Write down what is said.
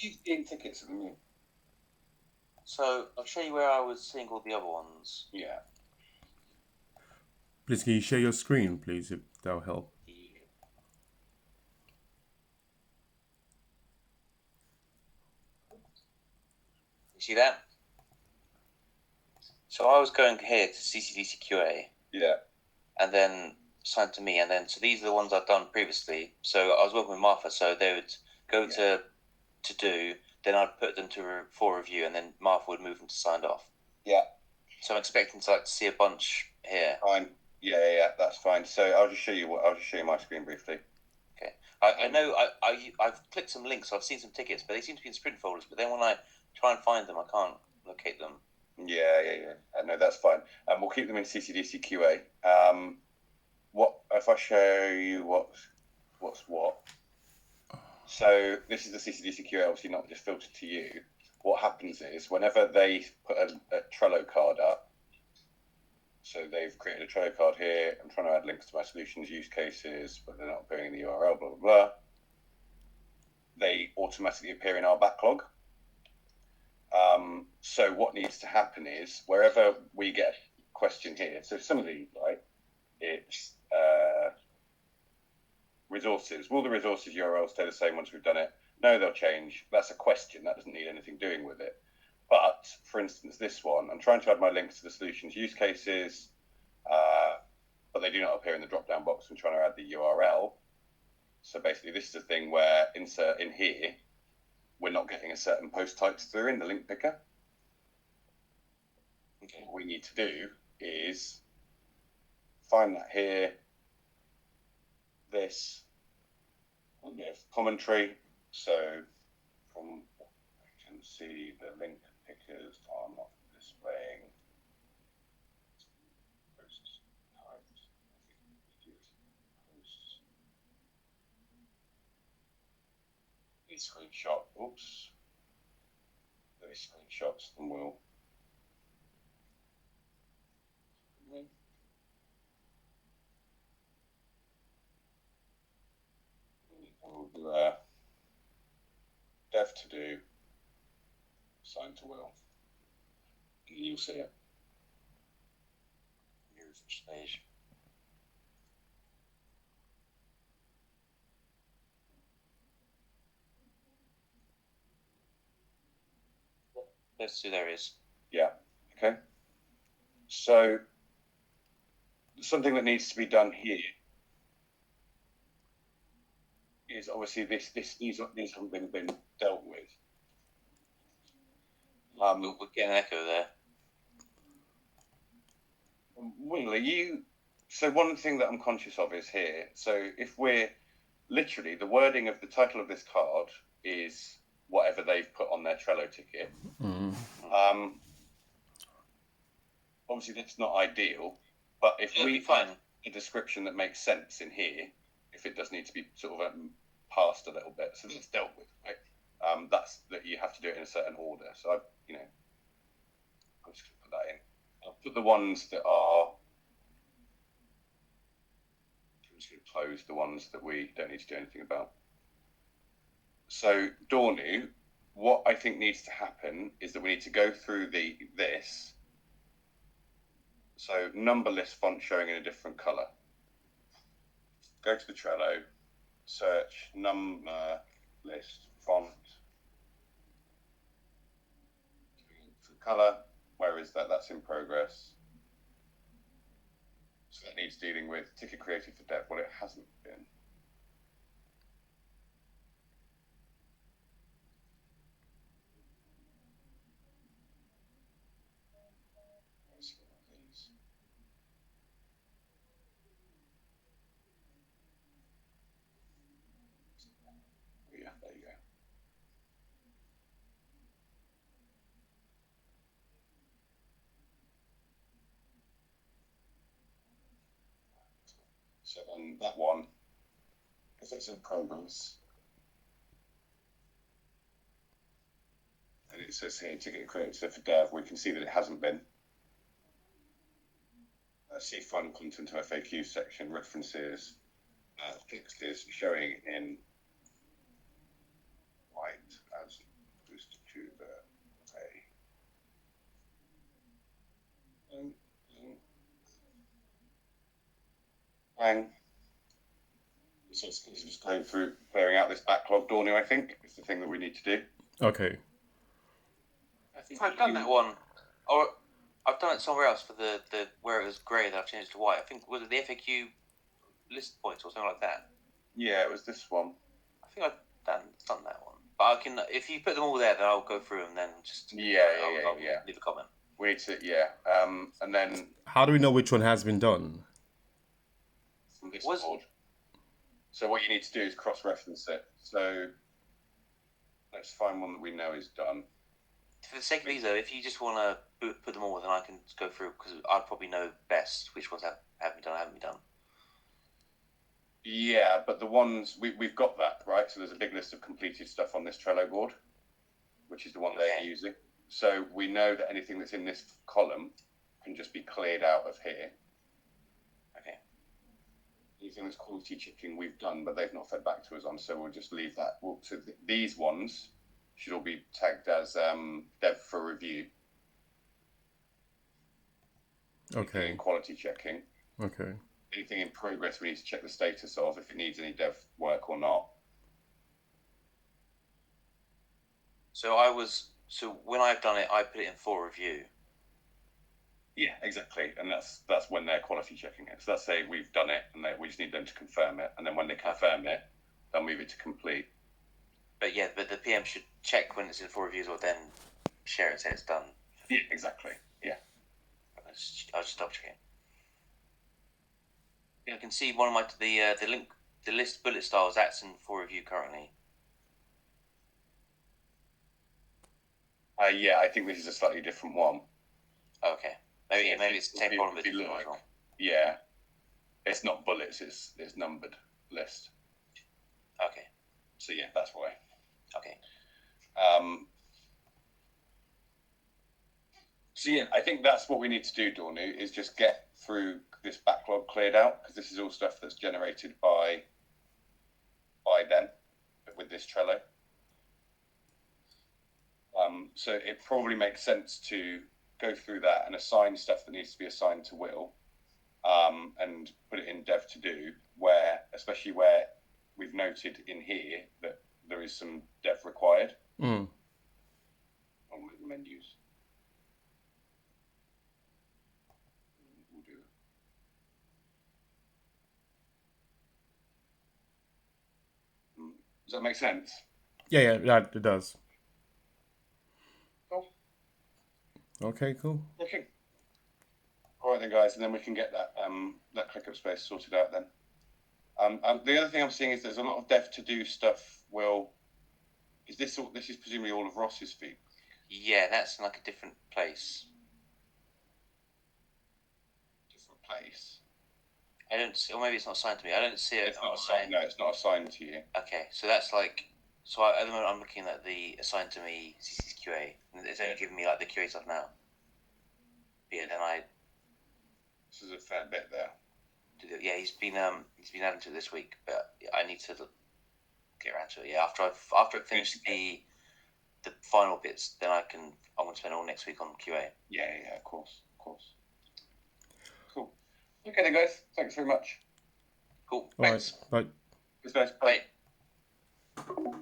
CCDC tickets at the minute. So I'll show you where I was seeing all the other ones. Yeah. Please, can you share your screen, please, if that'll help? You see that? So I was going here to CCDC QA. Yeah. And then signed to me, and then so these are the ones I've done previously. So I was working with Martha, so they would go to do, then I'd put them for review, and then Martha would move them to signed off. Yeah. So I'm expecting to see a bunch here. Fine. Yeah, that's fine. So I'll just show you my screen briefly. Okay. I know I've clicked some links, so I've seen some tickets, but they seem to be in sprint folders. But then when I try and find them, I can't locate them. Yeah. No, that's fine. We'll keep them in CCDC QA. What if I show you what's what? So this is the CCDC QA, obviously not just filtered to you. What happens is whenever they put a Trello card up, so they've created a Trello card here. I'm trying to add links to my solutions use cases, but they're not appearing in the URL, blah, blah, blah. They automatically appear in our backlog. So what needs to happen is wherever we get a question here, so some of these, right, it's resources. Will the resources URL stay the same once we've done it? No, they'll change. That's a question. That doesn't need anything doing with it. But, for instance, this one, I'm trying to add my links to the solutions use cases, but they do not appear in the drop-down box. I'm trying to add the URL. So basically, this is a thing where insert in here, we're not getting a certain post types through in the link picker. Okay. What we need to do is find that here, this, a bit of commentary. So from what I can see, the link pickers are not displaying post types. These screenshot, oops. These screenshots, and we'll do a dev to do, sign to will, and you'll see it. Here's the stage. Let's see, there is. Yeah, okay. So something that needs to be done here is obviously these haven't been dealt with. We're getting an echo there. Winley, so one thing that I'm conscious of is here. So if we're literally, the wording of the title of this card is whatever they've put on their Trello ticket. Obviously that's not ideal, but if we find a description that makes sense in here, if it does need to be sort of passed a little bit, so that's dealt with, right? That's that you have to do it in a certain order. So I'm just going to put that in. I'll put the ones that are. I'm just going to close the ones that we don't need to do anything about. So Dornu, what I think needs to happen is that we need to go through this. So number list font showing in a different color. Go to the Trello, search number list font. Color, where is that? That's in progress. So that needs dealing with ticket created for dev. Well, it hasn't been. Yeah, there you go. So on that one, if it's in progress, and it says here ticket created for dev, we can see that it hasn't been. See final content to FAQ section, references, text is showing in white as Bang. So it's just going through, clearing out this backlog, Dornu, I think, is the thing that we need to do. Okay. I think I've done that one, or I've done it somewhere else for the where it was grey that I've changed to white. I think was it the FAQ list points or something like that. Yeah, it was this one. I think I've done that one, but I can if you put them all there, then I'll go through them. Then just I'll leave a comment. We need to, and then How do we know which one has been done? from this board. So what you need to do is cross-reference it. So let's find one that we know is done. For the sake of these, though, if you just want to put them all, then I can go through because I'd probably know best which ones have been done, haven't been done. Yeah, but the ones we've got that right. So there's a big list of completed stuff on this Trello board, which is the one they're using. So we know that anything that's in this column can just be cleared out of here. Okay. Anything that's quality checking we've done, but they've not fed back to us on, so we'll just leave that. So these ones should all be tagged as dev for review. Okay. Anything in quality checking. Okay. Anything in progress we need to check the status of, if it needs any dev work or not. So when I've done it, I put it in for review. Yeah, exactly, and that's when they're quality checking it. So let's say we've done it, and we just need them to confirm it, and then when they confirm it, they'll move it to complete. But the PM should check when it's in for reviews, or then share it and say it's done. Yeah, exactly. Yeah. I was just double checking. Yeah, I can see one of my the list bullet styles that's in for review currently. Yeah, I think this is a slightly different one. Okay. Maybe it's the same problem. Yeah, it's not bullets. It's numbered list. Okay. So yeah, that's why. Okay. So yeah, I think that's what we need to do, Dornu, is just get through this backlog cleared out, because this is all stuff that's generated by them with this Trello. So it probably makes sense to go through that and assign stuff that needs to be assigned to Will, and put it in dev to do, especially where we've noted in here that there is some dev required. Mm. On menus. We'll do it. Does that make sense? Yeah, it does. Cool. Okay, cool. Okay. All right then, guys, and then we can get that ClickUp space sorted out then. The other thing I'm seeing is there's a lot of dev to do stuff. Will, this is presumably all of Ross's feed? Yeah, that's in like a different place. Different place. I don't see, or maybe it's not assigned to me. I don't see it. It's not assigned. No, it's not assigned to you. Okay, so that's like. So at the moment, I'm looking at the assigned to me CCDC QA, and it's only giving me like the QA stuff now. But yeah, then This is a fair bit there. Yeah, he's been adding to it this week, but I need to get around to it. Yeah, after I've finished the final bits, then I want to spend all next week on QA. Yeah, of course. Cool. Okay then, guys. Thanks very much. Cool. All Thanks. right. Bye. Good guys. Bye. Bye.